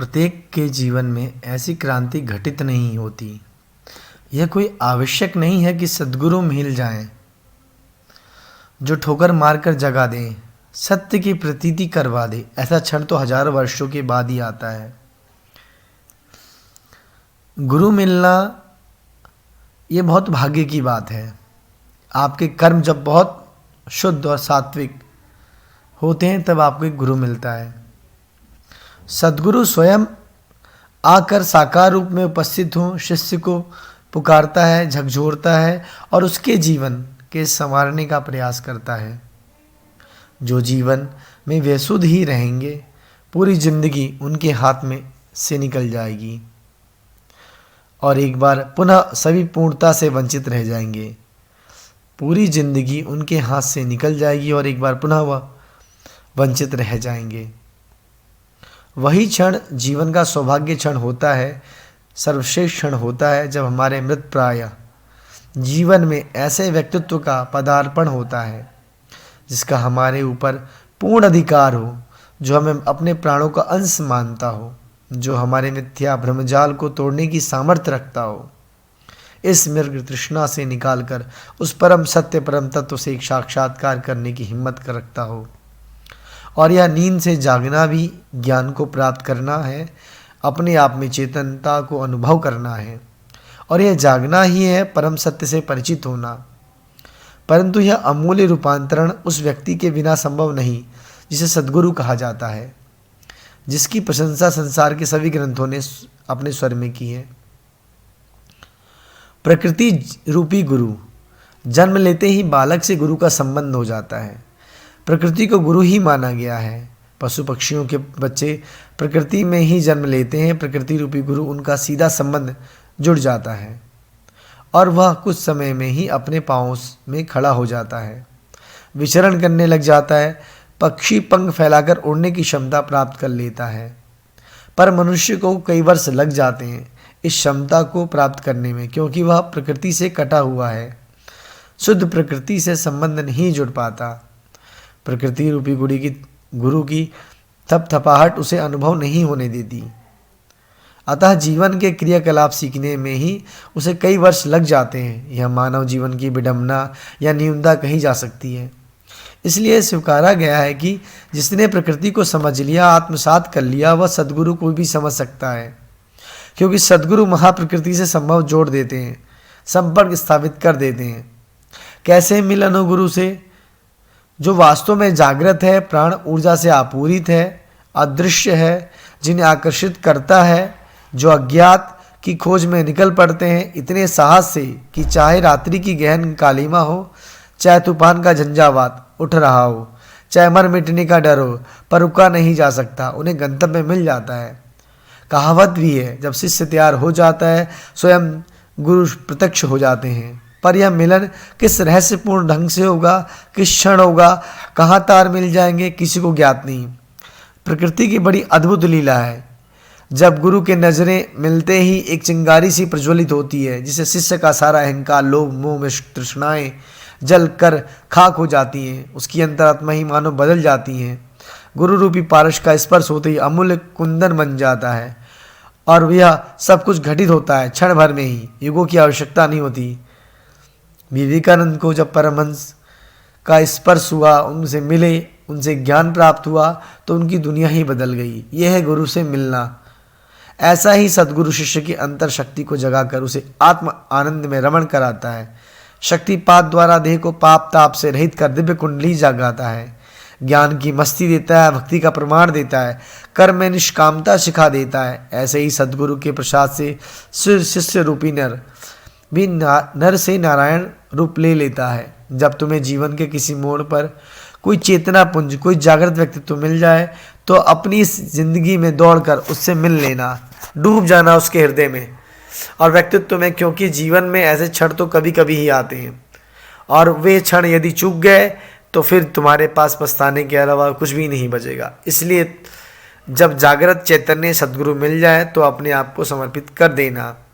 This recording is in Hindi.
प्रत्येक के जीवन में ऐसी क्रांति घटित नहीं होती। यह कोई आवश्यक नहीं है कि सद्गुरु मिल जाएं, जो ठोकर मारकर जगा दें, सत्य की प्रतीति करवा दे। ऐसा क्षण तो हजारों वर्षों के बाद ही आता है। गुरु मिलना ये बहुत भाग्य की बात है। आपके कर्म जब बहुत शुद्ध और सात्विक होते हैं तब आपको एक गुरु मिलता है। सद्गुरु स्वयं आकर साकार रूप में उपस्थित हो, शिष्य को पुकारता है, झकझोरता है और उसके जीवन के संवारने का प्रयास करता है। जो जीवन में वे शुद्ध ही रहेंगे, पूरी जिंदगी उनके हाथ में से निकल जाएगी और एक बार पुनः सभी पूर्णता से वंचित रह जाएंगे। पूरी जिंदगी उनके हाथ से निकल जाएगी और एक बार पुनः वह वंचित रह जाएंगे। वही क्षण जीवन का सौभाग्य क्षण होता है, सर्वश्रेष्ठ क्षण होता है, जब हमारे मृत प्राय जीवन में ऐसे व्यक्तित्व का पदार्पण होता है जिसका हमारे ऊपर पूर्ण अधिकार हो, जो हमें अपने प्राणों का अंश मानता हो, जो हमारे मिथ्या भ्रमजाल को तोड़ने की सामर्थ्य रखता हो, इस मृग तृष्णा से निकालकर उस परम सत्य परम तत्व से एक साक्षात्कार करने की हिम्मत कर रखता हो। और यह नींद से जागना भी ज्ञान को प्राप्त करना है, अपने आप में चेतनता को अनुभव करना है, और यह जागना ही है परम सत्य से परिचित होना। परंतु यह अमूल्य रूपांतरण उस व्यक्ति के बिना संभव नहीं जिसे सद्गुरु कहा जाता है, जिसकी प्रशंसा संसार के सभी ग्रंथों ने अपने स्वर में की है। प्रकृति रूपी गुरु, जन्म लेते ही बालक से गुरु का संबंध हो जाता है। प्रकृति को गुरु ही माना गया है। पशु पक्षियों के बच्चे प्रकृति में ही जन्म लेते हैं। प्रकृति रूपी गुरु उनका सीधा संबंध जुड़ जाता है और वह कुछ समय में ही अपने पांवों में खड़ा हो जाता है, विचरण करने लग जाता है। पक्षी पंख फैलाकर उड़ने की क्षमता प्राप्त कर लेता है, पर मनुष्य को कई वर्ष लग जाते हैं इस क्षमता को प्राप्त करने में, क्योंकि वह प्रकृति से कटा हुआ है, शुद्ध प्रकृति से संबंध नहीं जुड़ पाता। प्रकृति रूपी गुरु की थपथपाहट उसे अनुभव नहीं होने देती। अतः जीवन के क्रियाकलाप सीखने में ही उसे कई वर्ष लग जाते हैं। यह मानव जीवन की विडंबना या न्यूनता कही जा सकती है। इसलिए स्वीकारा गया है कि जिसने प्रकृति को समझ लिया, आत्मसात कर लिया, वह सद्गुरु को भी समझ सकता है, क्योंकि सद्गुरु महाप्रकृति से संभव जोड़ देते हैं, संपर्क स्थापित कर देते हैं। कैसे मिलन हो गुरु से? जो वास्तव में जागृत है, प्राण ऊर्जा से आपूरित है, अदृश्य है, जिन्हें आकर्षित करता है, जो अज्ञात की खोज में निकल पड़ते हैं इतने साहस से कि चाहे रात्रि की गहन कालीमा हो, चाहे तूफान का झंझावात उठ रहा हो, चाहे मर मिटने का डर हो, पर रुका नहीं जा सकता, उन्हें गंतव्य मिल जाता है। कहावत भी है, जब शिष्य तैयार हो जाता है स्वयं गुरु प्रत्यक्ष हो जाते हैं। पर यह मिलन किस रहस्यपूर्ण ढंग से होगा, किस क्षण होगा, कहाँ तार मिल जाएंगे, किसी को ज्ञात नहीं। प्रकृति की बड़ी अद्भुत लीला है। जब गुरु के नजरें मिलते ही एक चिंगारी सी प्रज्वलित होती है, जिसे शिष्य का सारा अहंकार, लोभ, मोह में तृष्णाएं जल कर खाक हो जाती हैं। उसकी अंतरात्मा ही मानो बदल जाती हैं। गुरु रूपी पारस का स्पर्श होते ही अमूल्य कुंदन बन जाता है और यह सब कुछ घटित होता है क्षण भर में ही, युगों की आवश्यकता नहीं होती। विवेकानंद को जब परमहंस का स्पर्श हुआ, उनसे मिले, उनसे ज्ञान प्राप्त हुआ, तो उनकी दुनिया ही बदल गई। यह है गुरु से मिलना। ऐसा ही सद्गुरु शिष्य की अंतर शक्ति को जगाकर उसे आत्म आनंद में रमण कराता है। शक्तिपात द्वारा देह को पाप ताप से रहित कर दिव्य कुंडली जगाता है, ज्ञान की मस्ती देता है, भक्ति का प्रमाण देता है, कर्म में निष्कामता सिखा देता है। ऐसे ही सद्गुरु के प्रसाद से शिष्य रूपी नर भी नर से नारायण रूप ले लेता है। जब तुम्हें जीवन के किसी मोड़ पर कोई चेतना पुंज, कोई जागृत व्यक्तित्व मिल जाए, तो अपनी इस जिंदगी में दौड़कर उससे मिल लेना, डूब जाना उसके हृदय में और व्यक्तित्व में, क्योंकि जीवन में ऐसे क्षण तो कभी कभी ही आते हैं और वे क्षण यदि चूक गए तो फिर तुम्हारे पास पछताने के अलावा कुछ भी नहीं बचेगा। इसलिए जब जागृत चैतन्य सद्गुरु मिल जाए तो अपने आप को समर्पित कर देना।